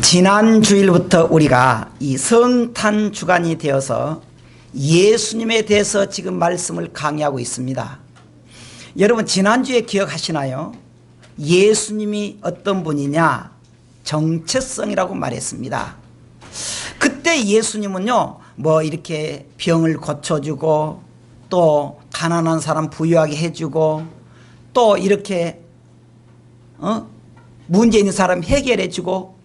지난 주일부터 우리가 이 성탄 주간이 되어서 예수님에 대해서 지금 말씀을 강의하고 있습니다. 여러분 지난주에 기억하시나요? 예수님이 어떤 분이냐? 정체성이라고 말했습니다. 그때 예수님은요 뭐 이렇게 병을 고쳐주고 또 가난한 사람 부유하게 해주고 또 이렇게 문제 있는 사람 해결해주고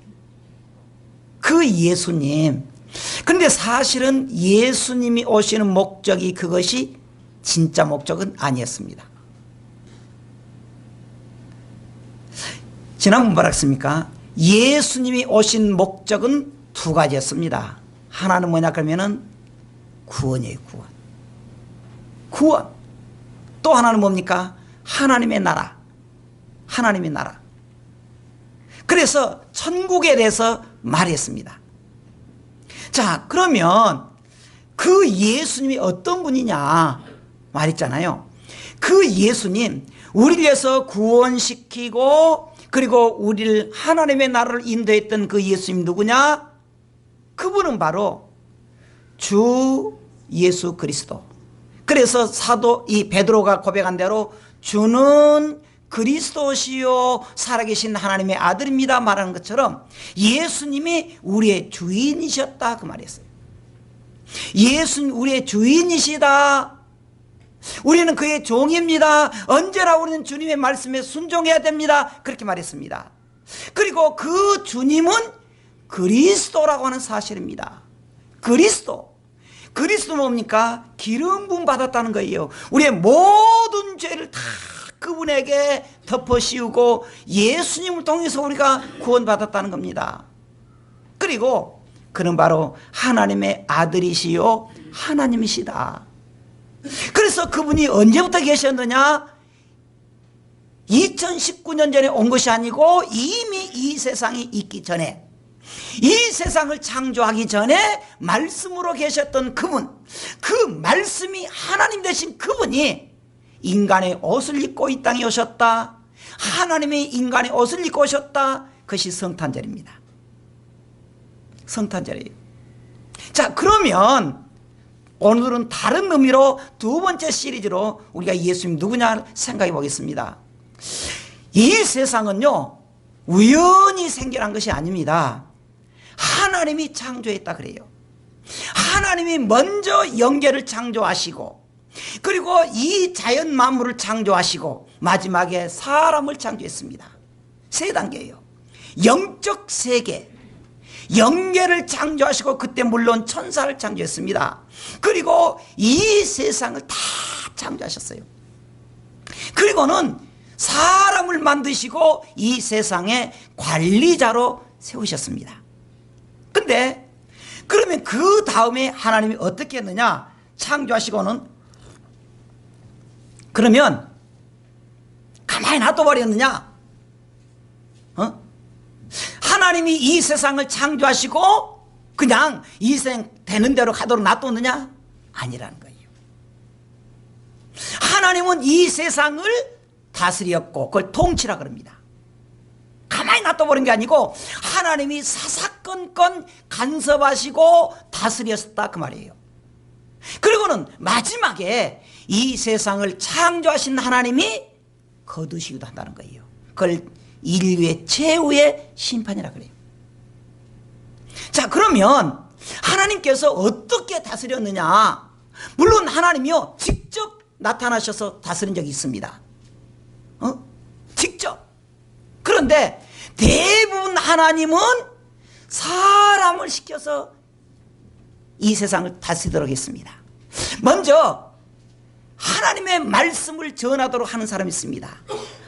그 예수님. 그런데 사실은 예수님이 오시는 목적이 그것이 진짜 목적은 아니었습니다. 지난번 뭐라 했습니까? 예수님이 오신 목적은 두 가지였습니다. 하나는 뭐냐 그러면은 구원이에요. 구원. 구원. 또 하나는 뭡니까? 하나님의 나라. 하나님의 나라. 그래서 천국에 대해서 말했습니다. 자, 그러면 그 예수님이 어떤 분이냐 말했잖아요. 그 예수님, 우리를 위해서 구원시키고 그리고 우리를 하나님의 나라를 인도했던 그 예수님 누구냐? 그분은 바로 주 예수 그리스도. 그래서 사도 이 베드로가 고백한 대로 주는 그리스도시요 살아계신 하나님의 아들입니다 말하는 것처럼 예수님이 우리의 주인이셨다 그 말이었어요. 예수님 우리의 주인이시다. 우리는 그의 종입니다. 언제나 우리는 주님의 말씀에 순종해야 됩니다. 그렇게 말했습니다. 그리고 그 주님은 그리스도라고 하는 사실입니다. 그리스도. 그리스도 뭡니까? 기름 부음 받았다는 거예요. 우리의 모든 죄를 다 그분에게 덮어 씌우고 예수님을 통해서 우리가 구원받았다는 겁니다. 그리고 그는 바로 하나님의 아들이시요 하나님이시다. 그래서 그분이 언제부터 계셨느냐? 2019년 전에 온 것이 아니고 이미 이 세상이 있기 전에, 이 세상을 창조하기 전에 말씀으로 계셨던 그분, 그 말씀이 하나님 되신 그분이 인간의 옷을 입고 이 땅에 오셨다. 하나님이 인간의 옷을 입고 오셨다. 그것이 성탄절입니다. 성탄절이에요. 자, 그러면 오늘은 다른 의미로 두 번째 시리즈로 우리가 예수님 누구냐 생각해 보겠습니다. 이 세상은요 우연히 생겨난 것이 아닙니다. 하나님이 창조했다 그래요. 하나님이 먼저 영계를 창조하시고 그리고 이 자연 만물을 창조하시고 마지막에 사람을 창조했습니다. 세 단계예요. 영적 세계, 영계를 창조하시고 그때 물론 천사를 창조했습니다. 그리고 이 세상을 다 창조하셨어요. 그리고는 사람을 만드시고 이 세상의 관리자로 세우셨습니다. 근데 그러면 그 다음에 하나님이 어떻게 했느냐? 창조하시고는 그러면 가만히 놔둬버렸느냐? 하나님이 이 세상을 창조하시고 그냥 이 세상 되는 대로 가도록 놔뒀느냐? 아니라는 거예요. 하나님은 이 세상을 다스렸고 그걸 통치라 그럽니다. 가만히 놔둬버린 게 아니고 하나님이 사사건건 간섭하시고 다스렸다 그 말이에요. 그리고는 마지막에 이 세상을 창조하신 하나님이 거두시기도 한다는 거예요. 그걸 인류의 최후의 심판이라 그래요. 자, 그러면 하나님께서 어떻게 다스렸느냐? 물론 하나님이요 직접 나타나셔서 다스린 적이 있습니다. 직접. 그런데 대부분 하나님은 사람을 시켜서 이 세상을 다스리도록 했습니다. 먼저 하나님의 말씀을 전하도록 하는 사람이 있습니다.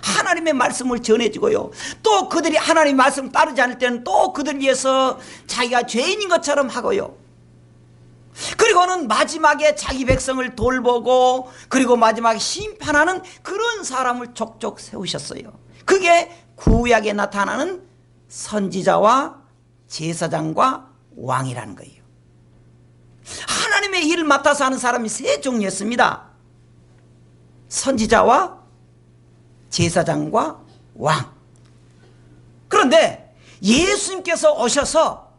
하나님의 말씀을 전해주고요. 또 그들이 하나님의 말씀을 따르지 않을 때는 또 그들 위해서 자기가 죄인인 것처럼 하고요. 그리고는 마지막에 자기 백성을 돌보고 그리고 마지막에 심판하는 그런 사람을 족족 세우셨어요. 그게 구약에 나타나는 선지자와 제사장과 왕이라는 거예요. 하나님의 하나님의 일을 맡아서 하는 사람이 세 종류였습니다. 선지자와 제사장과 왕. 그런데 예수님께서 오셔서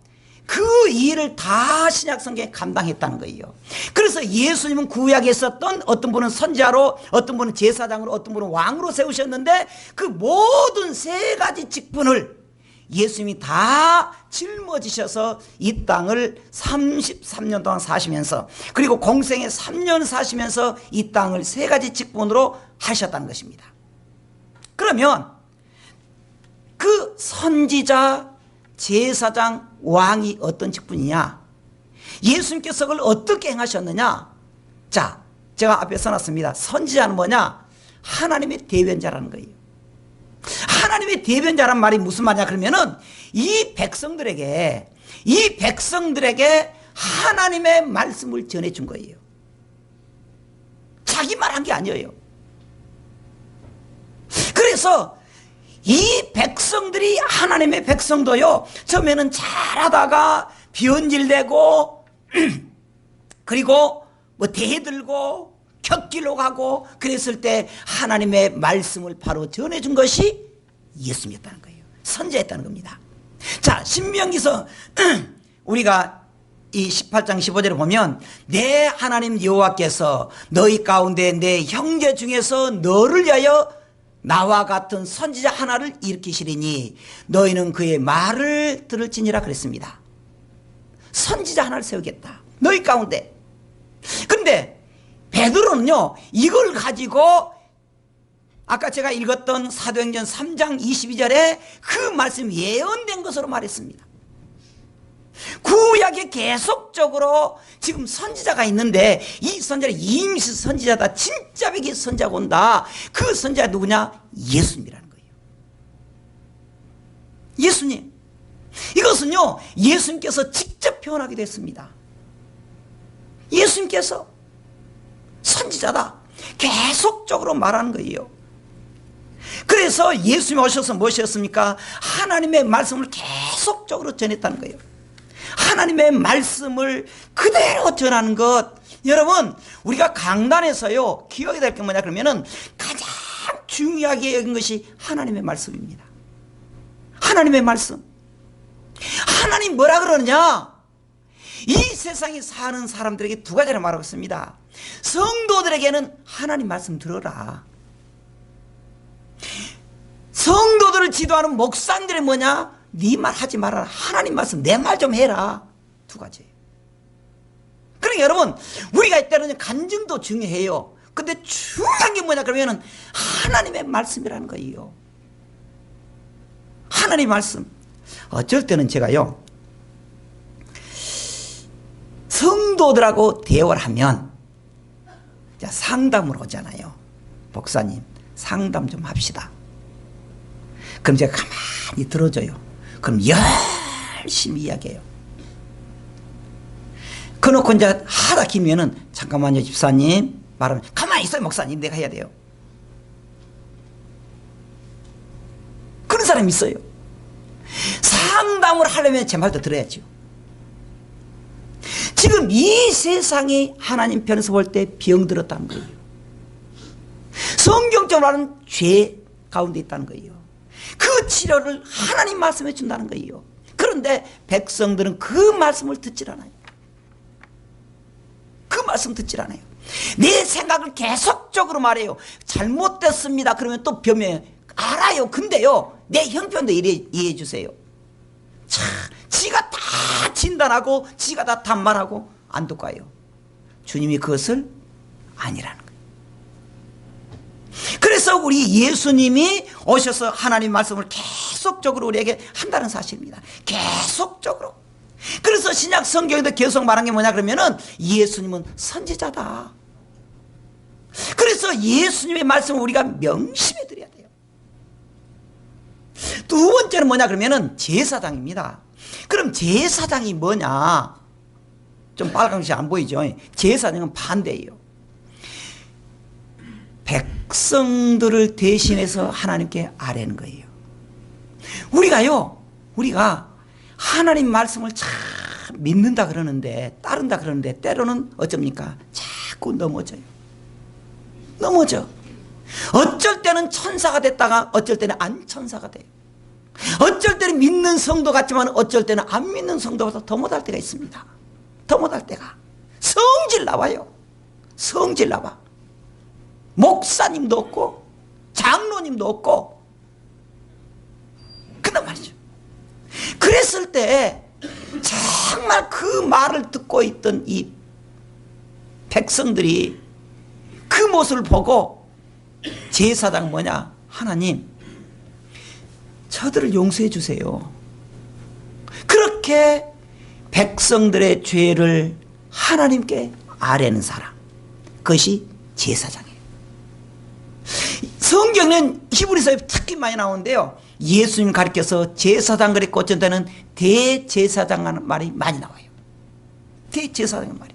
그 일을 다 신약성경에 감당했다는 거예요. 그래서 예수님은 구약에 있었던 어떤 분은 선지자로, 어떤 분은 제사장으로, 어떤 분은 왕으로 세우셨는데 그 모든 세 가지 직분을 예수님이 다 짊어지셔서 이 땅을 33년 동안 사시면서, 그리고 공생에 3년 사시면서 이 땅을 세 가지 직분으로 하셨다는 것입니다. 그러면 그 선지자, 제사장, 왕이 어떤 직분이냐? 예수님께서 그걸 어떻게 행하셨느냐? 자, 제가 앞에 써놨습니다. 선지자는 뭐냐? 하나님의 대변자라는 거예요. 하나님의 대변자란 말이 무슨 말이냐 그러면은 이 백성들에게 하나님의 말씀을 전해준 거예요. 자기 말한 게 아니에요. 그래서 이 백성들이, 하나님의 백성도요, 처음에는 잘하다가 변질되고 그리고 뭐 대들고 곁길로 가고 그랬을 때 하나님의 말씀을 바로 전해준 것이 예수님이었다는 거예요. 선지자였다는 겁니다. 자, 신명기서 우리가 이 18장 15절에 보면 내 하나님 여호와께서 너희 가운데 내 형제 중에서 너를 위하여 나와 같은 선지자 하나를 일으키시리니 너희는 그의 말을 들을지니라 그랬습니다. 선지자 하나를 세우겠다, 너희 가운데. 그런데 베드로는요, 이걸 가지고 아까 제가 읽었던 사도행전 3장 22절에 그 말씀이 예언된 것으로 말했습니다. 구약에 계속적으로 지금 선지자가 있는데 이 선지자는 임시 선지자다, 진짜 백이 선지자가 온다. 그 선지자가 누구냐? 예수님이라는 거예요. 예수님. 이것은요, 예수님께서 직접 표현하게 됐습니다. 예수님께서 선지자다, 계속적으로 말하는 거예요. 그래서 예수님이 오셔서 무엇이었습니까? 하나님의 말씀을 계속적으로 전했다는 거예요. 하나님의 말씀을 그대로 전하는 것. 여러분, 우리가 강단에서요, 기억해야 될 게 뭐냐 그러면은 가장 중요하게 여긴 것이 하나님의 말씀입니다. 하나님의 말씀. 하나님 뭐라 그러느냐? 이 세상에 사는 사람들에게 두 가지를 말하겠습니다. 성도들에게는 하나님 말씀 들어라. 성도들을 지도하는 목사님들이 뭐냐? 네 말 하지 말아라. 하나님 말씀, 내 말 좀 해라. 두 가지예요. 그러니까 여러분, 우리가 이때는 간증도 중요해요. 근데 중요한 게 뭐냐 그러면은 하나님의 말씀이라는 거예요. 하나님의 말씀. 어쩔 때는 제가요, 성도들하고 대화를 하면 상담을 오잖아요. 목사님, 상담 좀 합시다. 그럼 제가 가만히 들어줘요. 그럼 열심히 이야기해요. 그놓고 이제 하다 기면은 잠깐만요, 집사님 말하면 가만히 있어요, 목사님, 내가 해야 돼요. 그런 사람이 있어요. 상담을 하려면 제 말도 들어야죠. 지금 이 세상에 하나님 편에서 볼 때 병들었다는 거예요. 성경적으로 하는 죄 가운데 있다는 거예요. 그 치료를 하나님 말씀해 준다는 거예요. 그런데 백성들은 그 말씀을 듣질 않아요. 그 말씀 듣질 않아요. 내 생각을 계속적으로 말해요. 잘못됐습니다 그러면 또 변명해요. 알아요. 근데요, 내 형편도 이해해 주세요. 참, 지가 다 진단하고 지가 다 단말하고 안 듣고 와요. 주님이 그것을 아니라는 거예요. 그래서 우리 예수님이 오셔서 하나님 말씀을 계속적으로 우리에게 한다는 사실입니다. 계속적으로. 그래서 신약 성경에도 계속 말한 게 뭐냐 그러면은 예수님은 선지자다. 그래서 예수님의 말씀을 우리가 명심해 드려야 돼요. 두 번째는 뭐냐 그러면은 제사장입니다. 그럼 제사장이 뭐냐? 좀 빨간색이 안 보이죠? 제사장은 반대예요. 백성들을 대신해서 하나님께 아뢰는 거예요. 우리가 하나님 말씀을 잘 믿는다 그러는데, 따른다 그러는데 때로는 어쩝니까? 자꾸 넘어져요. 넘어져. 어쩔 때는 천사가 됐다가 어쩔 때는 안 천사가 돼요. 어쩔 때는 믿는 성도 같지만 어쩔 때는 안 믿는 성도보다 더 못할 때가 있습니다. 더 못할 때가. 성질 나와요. 성질 나와. 목사님도 없고 장로님도 없고 그런 말이죠. 그랬을 때 정말 그 말을 듣고 있던 이 백성들이 그 모습을 보고 제사장 뭐냐? 하나님, 저들을 용서해 주세요. 그렇게 백성들의 죄를 하나님께 아뢰는 사람, 그것이 제사장이에요. 성경은 히브리서에 특히 많이 나오는데요, 예수님 가르쳐서 제사장 그랬고 어쩐 때는 대제사장하는 말이 많이 나와요. 대제사장 말이.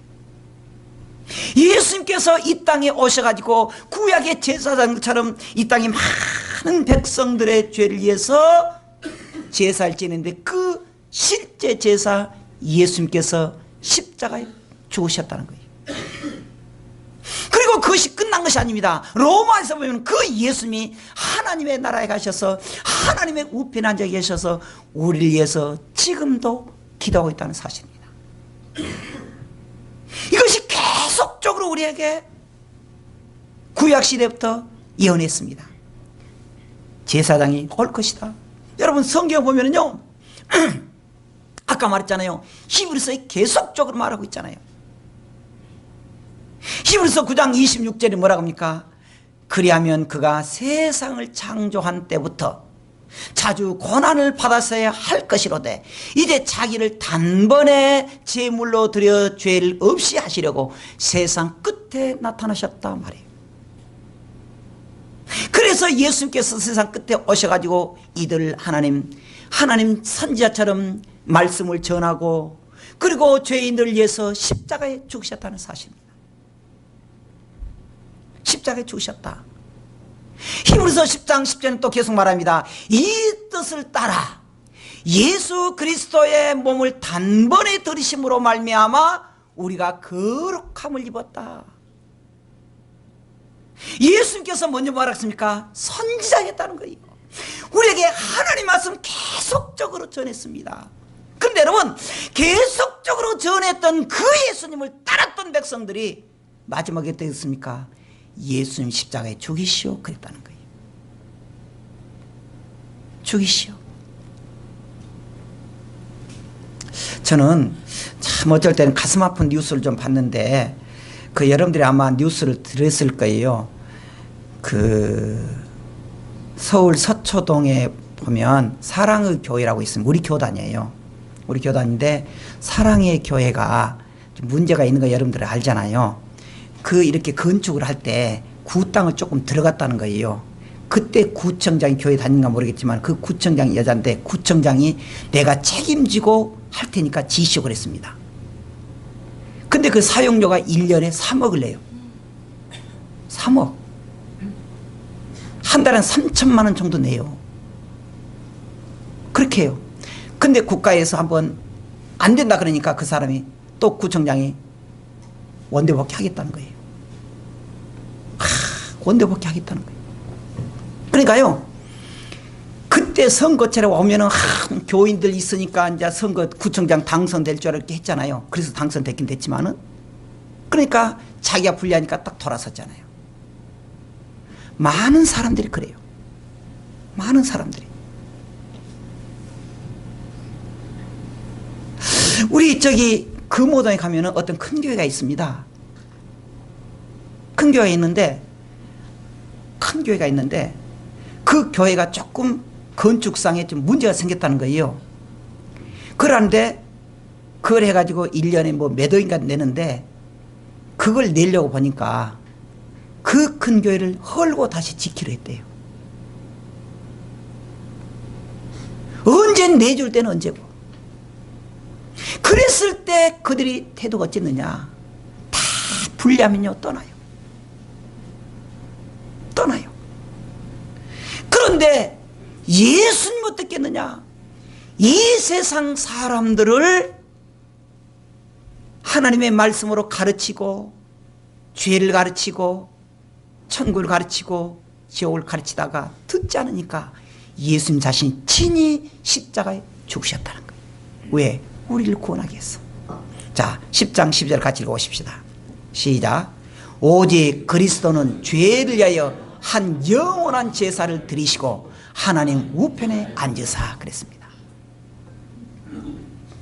예수님께서 이 땅에 오셔가지고 구약의 제사장처럼 이 땅에 많은 백성들의 죄를 위해서 제사를 지내는데 그 실제 제사 예수님께서 십자가에 죽으셨다는 거예요. 그리고 그것이 끝난 것이 아닙니다. 로마에서 보면 그 예수님이 하나님의 나라에 가셔서 하나님의 우편에 앉아 계셔서 우리를 위해서 지금도 기도하고 있다는 사실입니다. 이것이 계속적으로 우리에게 구약시대부터 예언했습니다. 제사장이 올 것이다. 여러분 성경 보면은요 아까 말했잖아요. 히브리서에 계속적으로 말하고 있잖아요. 히브리서 9장 26절에 뭐라고 합니까? 그리하면 그가 세상을 창조한 때부터 자주 고난을 받았어야 할 것이로되 이제 자기를 단번에 제물로 드려 죄를 없이 하시려고 세상 끝에 나타나셨다 말이에요. 그래서 예수님께서 세상 끝에 오셔가지고 이들 하나님 선지자처럼 말씀을 전하고 그리고 죄인들을 위해서 십자가에 죽으셨다는 사실입니다. 십자가에 죽으셨다. 히브리서 10장 10절은 또 계속 말합니다. 이 뜻을 따라 예수 그리스도의 몸을 단번에 들이심으로 말미암아 우리가 거룩함을 입었다. 예수님께서 먼저 말했습니까? 선지자였다는 거예요. 우리에게 하나님 말씀 계속적으로 전했습니다. 그런데 여러분 계속적으로 전했던 그 예수님을 따랐던 백성들이 마지막에 어떻게 했습니까? 예수님 십자가에 죽이시오 그랬다는 거예요. 죽이시오. 저는 참 어쩔 때는 가슴 아픈 뉴스를 좀 봤는데 그 여러분들이 아마 뉴스를 들었을 거예요. 그 서울 서초동에 보면 사랑의 교회라고 있습니다. 우리 교단이에요. 우리 교단인데 사랑의 교회가 좀 문제가 있는 거 여러분들 알잖아요. 그 이렇게 건축을 할 때 구 땅을 조금 들어갔다는 거예요. 그때 구청장이 교회 다닌가 모르겠지만 그 구청장이 여자인데 구청장이 내가 책임지고 할 테니까 지시오 그랬습니다. 근데 그 사용료가 1년에 3억을 내요. 3억. 한 달에 3천만 원 정도 내요. 그렇게 해요. 근데 국가에서 한번 안 된다 그러니까 그 사람이 또 구청장이 원대복귀 하겠다는 거예요. 원대복귀 하겠다는 거예요. 그러니까요, 그때 선거철에 오면은 교인들 있으니까 이제 선거 구청장 당선될 줄 이렇게 했잖아요. 그래서 당선됐긴 됐지만은 그러니까 자기가 불리하니까 딱 돌아섰잖아요. 많은 사람들이 그래요. 많은 사람들이. 우리 저기 금호동에 가면은 어떤 큰 교회가 있습니다. 큰 교회가 있는데 그 교회가 조금 건축상에 좀 문제가 생겼다는 거예요. 그런데 그걸 해가지고 1년에 뭐 몇 억인가 내는데 그걸 내려고 보니까 그 큰 교회를 헐고 다시 지키려 했대요. 언제 내줄 때는 언제고. 그랬을 때 그들이 태도가 어쨌느냐. 다 불리하면요 떠나요. 떠나요. 그런데 예수님 어떻겠느냐. 이 세상 사람들을 하나님의 말씀으로 가르치고 죄를 가르치고 천국을 가르치고 지옥을 가르치다가 듣지 않으니까 예수님 자신이 친히 십자가에 죽으셨다는 거예요. 왜? 우리를 구원하기 위해서. 자, 10장 12절 같이 읽어보십시다. 시작. 오직 그리스도는 죄를 위하여 한 영원한 제사를 드리시고 하나님 우편에 앉으사 그랬습니다.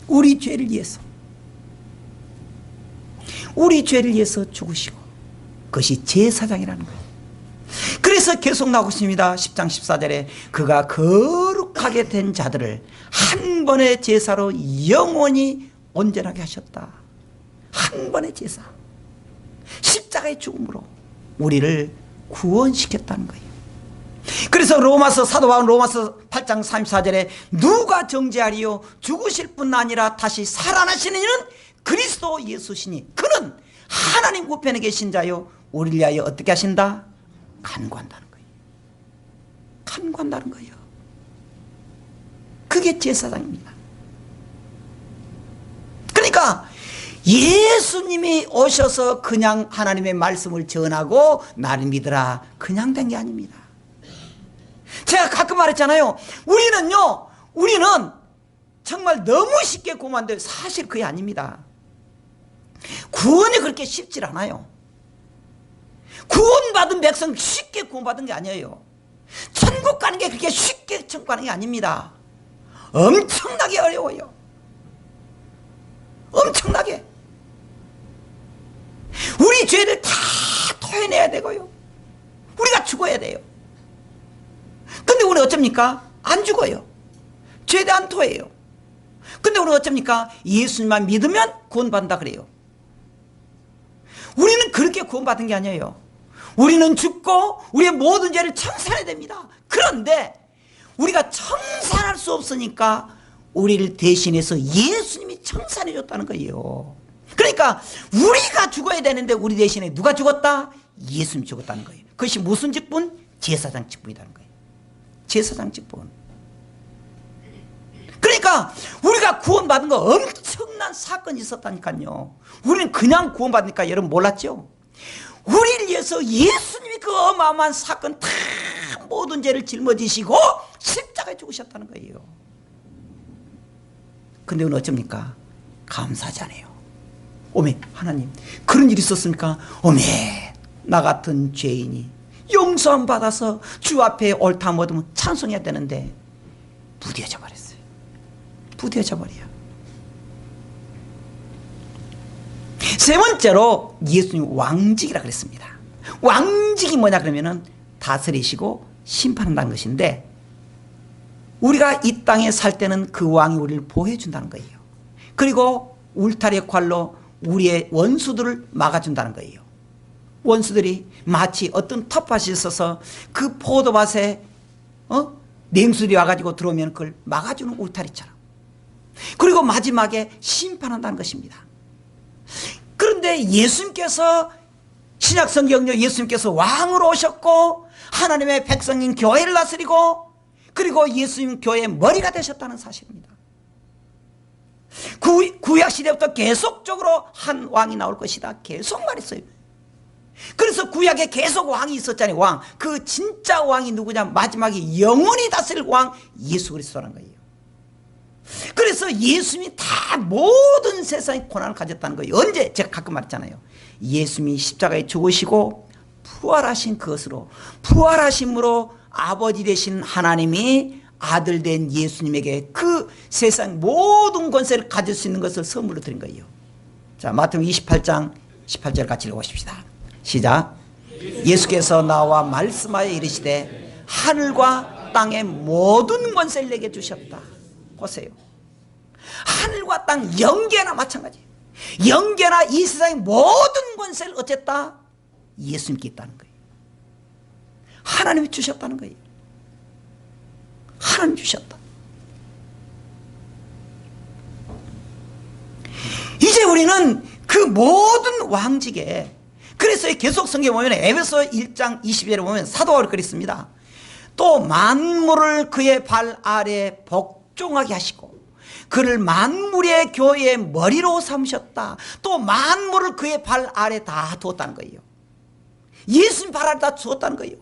우리 죄를 위해서, 우리 죄를 위해서 죽으시고, 그것이 제사장이라는 거예요. 그래서 계속 나오고 있습니다. 10장 14절에 그가 거룩하게 된 자들을 한 번의 제사로 영원히 온전하게 하셨다. 한 번의 제사, 십자가의 죽음으로 우리를 구원시켰다는 거예요. 그래서 로마서 사도 바울은 로마서 8장 34절에 누가 정죄하리요? 죽으실 뿐 아니라 다시 살아나시는 이는 그리스도 예수시니 그는 하나님 우편에 계신 자요 우리를 위하여 어떻게 하신다? 간구한다는 거예요. 간구한다는 거예요. 그게 제사장입니다. 그러니까 예수님이 오셔서 그냥 하나님의 말씀을 전하고 나를 믿으라 그냥 된 게 아닙니다. 제가 가끔 말했잖아요. 우리는 정말 너무 쉽게 구원받는데 사실 그게 아닙니다. 구원이 그렇게 쉽지 않아요. 구원받은 백성 쉽게 구원받은 게 아니에요. 천국 가는 게 그렇게 쉽게 천국 가는 게 아닙니다. 엄청나게 어려워요. 엄청나게. 우리 죄를 다 토해내야 되고요. 우리가 죽어야 돼요. 근데 우리 어쩝니까? 안 죽어요. 죄도 안 토해요. 근데 우리 어쩝니까? 예수님만 믿으면 구원받는다 그래요. 우리는 그렇게 구원받은 게 아니에요. 우리는 죽고 우리의 모든 죄를 청산해야 됩니다. 그런데 우리가 청산할 수 없으니까 우리를 대신해서 예수님이 청산해 줬다는 거예요. 그러니까 우리가 죽어야 되는데 우리 대신에 누가 죽었다? 예수님이 죽었다는 거예요. 그것이 무슨 직분? 제사장 직분이라는 거예요. 제사장 직분. 그러니까 우리가 구원받은 거 엄청난 사건이 있었다니까요. 우리는 그냥 구원받으니까 여러분 몰랐죠? 우리를 위해서 예수님이 그 어마어마한 사건 다 모든 죄를 짊어지시고 십자가에 죽으셨다는 거예요. 근데 오늘 어쩝니까? 감사하지 않아요. 오메 하나님 그런 일이 있었습니까? 오메 나 같은 죄인이 용서함 받아서 주 앞에 옳다 얻으면 찬송해야 되는데 부대어져 버렸어요. 부대어져 버려요. 세 번째로 예수님 왕직이라 그랬습니다. 왕직이 뭐냐 그러면은 다스리시고 심판한다는 것인데 우리가 이 땅에 살 때는 그 왕이 우리를 보호해 준다는 거예요. 그리고 울타리 역할로 우리의 원수들을 막아준다는 거예요. 원수들이 마치 어떤 텃밭이 있어서 그 포도밭에 냉수들이 와가지고 들어오면 그걸 막아주는 울타리처럼. 그리고 마지막에 심판한다는 것입니다. 그런데 예수님께서 신약 성경요 예수님께서 왕으로 오셨고 하나님의 백성인 교회를 다스리고 그리고 예수님 교회의 머리가 되셨다는 사실입니다. 구약 시대부터 계속적으로 한 왕이 나올 것이다 계속 말했어요. 그래서 구약에 계속 왕이 있었잖아요. 왕. 그 진짜 왕이 누구냐? 마지막에 영원히 다스릴 왕 예수 그리스도라는 거예요. 그래서 예수님이 다 모든 세상의 고난을 가졌다는 거예요. 언제? 제가 가끔 말했잖아요. 예수님이 십자가에 죽으시고 부활하신 그것으로 부활하심으로 아버지 되신 하나님이 아들 된 예수님에게 그 세상 모든 권세를 가질 수 있는 것을 선물로 드린 거예요. 자, 마태복음 28장 18절 같이 읽어보십시다. 시작. 예수께서 나와 말씀하여 이르시되 하늘과 땅의 모든 권세를 내게 주셨다. 보세요. 하늘과 땅 영계나 마찬가지예요. 영계나 이 세상의 모든 권세를 어쨌다? 예수님께 있다는 거예요. 하나님이 주셨다는 거예요. 하나님 주셨다. 이제 우리는 그 모든 왕직에 그래서 계속 성경에 보면 에베소 1장 20절에 보면 사도 바울이 그랬습니다. 또 만물을 그의 발 아래 복종하게 하시고 그를 만물의 교회의 머리로 삼으셨다. 또 만물을 그의 발 아래 다 두었다는 거예요. 예수님 발 아래 다 두었다는 거예요.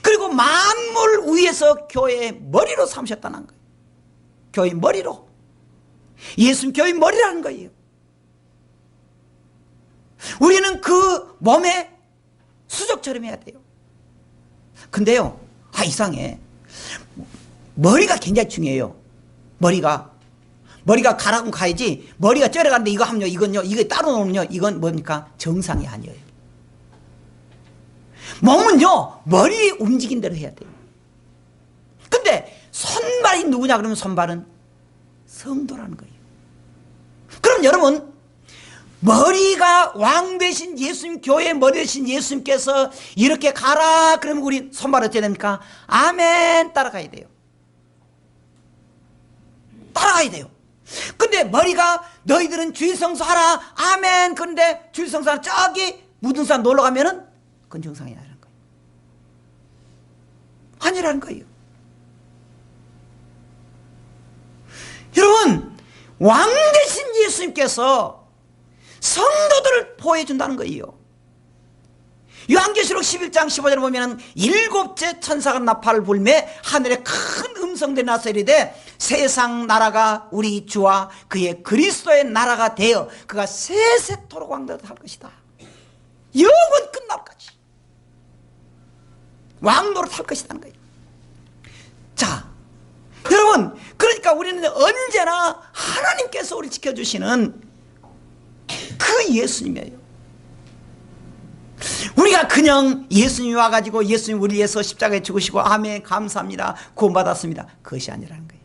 그리고 만물 위에서 교회의 머리로 삼으셨다는 거예요. 교회의 머리로. 예수님 교회의 머리라는 거예요. 우리는 그 몸에 수족처럼 해야 돼요. 근데요, 이상해. 머리가 굉장히 중요해요. 머리가 가라고 가야지, 머리가 쩔어가는데 이거 하면요, 이건요, 이거 따로 놓으면요, 이건 뭡니까? 정상이 아니에요. 몸은요, 머리 움직인 대로 해야 돼요. 근데 손발이 누구냐 그러면 손발은 성도라는 거예요. 그럼 여러분, 머리가 왕 되신 예수님, 교회의 머리 되신 예수님께서 이렇게 가라 그러면 우리 손발 어떻게 됩니까? 아멘 따라가야 돼요. 따라가야 돼요. 근데 머리가 너희들은 주일 성수하라 아멘, 그런데 주일 성수하라 저기 무등산 놀러 가면은 그건 정상이 아니라는 거예요. 아니라는 거예요. 여러분, 왕 되신 예수님께서 성도들을 보호해준다는 거예요. 요한계시록 11장 15절에 보면 일곱째 천사가 나팔을 불매 하늘에 큰 음성들이 나서 이르되 세상 나라가 우리 주와 그의 그리스도의 나라가 되어 그가 세세토록 왕노릇할 것이다. 영원 끝날까지 왕노릇할 것이라는 거예요. 자, 여러분, 그러니까 우리는 언제나 하나님께서 우리 지켜주시는 그 예수님이에요. 우리가 그냥 예수님이 와가지고 예수님 우리 위해서 십자가에 죽으시고 아멘 감사합니다 구원받았습니다, 그것이 아니라는 거예요.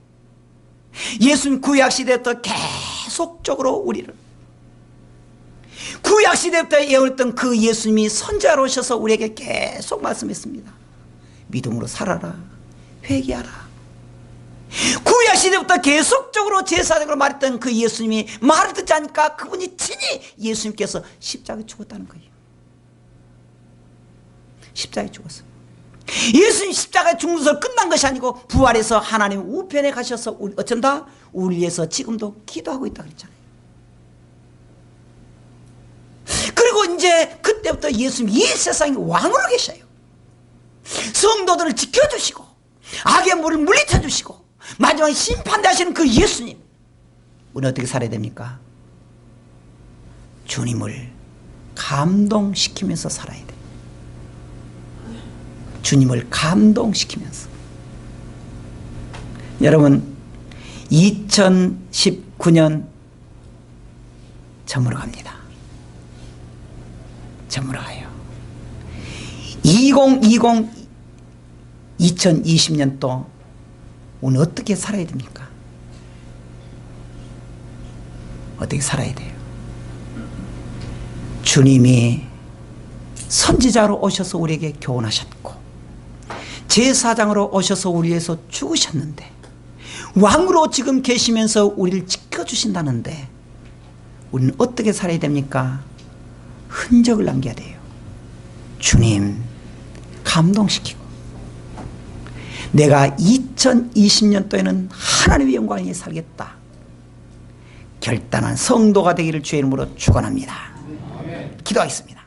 예수님 구약시대부터 계속적으로 우리를, 구약시대부터 예언했던 그 예수님이 선지자로 오셔서 우리에게 계속 말씀했습니다. 믿음으로 살아라, 회개하라. 구약시대부터 계속적으로 제사적으로 말했던 그 예수님이 말을 듣지 않으니까 그분이 친히 예수님께서 십자가에 죽었다는 거예요. 십자가에 죽었어요. 예수님 십자가에 죽는 것으로 끝난 것이 아니고 부활해서 하나님 우편에 가셔서 어쩐다? 우리 위해서 지금도 기도하고 있다 그랬잖아요. 그리고 이제 그때부터 예수님 이 세상의 왕으로 계셔요. 성도들을 지켜주시고 악의 물을 물리쳐주시고 마지막에 심판대하시는 그 예수님, 우리는 어떻게 살아야 됩니까? 주님을 감동시키면서 살아야 돼요. 주님을 감동시키면서. 여러분, 2019년 저물어 갑니다. 저물어 가요. 2020년도 오늘 어떻게 살아야 됩니까? 어떻게 살아야 돼요? 주님이 선지자로 오셔서 우리에게 교훈하셨고 제사장으로 오셔서 우리 위해서 죽으셨는데 왕으로 지금 계시면서 우리를 지켜주신다는데 우리는 어떻게 살아야 됩니까? 흔적을 남겨야 돼요. 주님 감동시키고 내가 2020년도에는 하나님의 영광을 위해 살겠다. 결단한 성도가 되기를 주의 이름으로 축원합니다. 기도하겠습니다.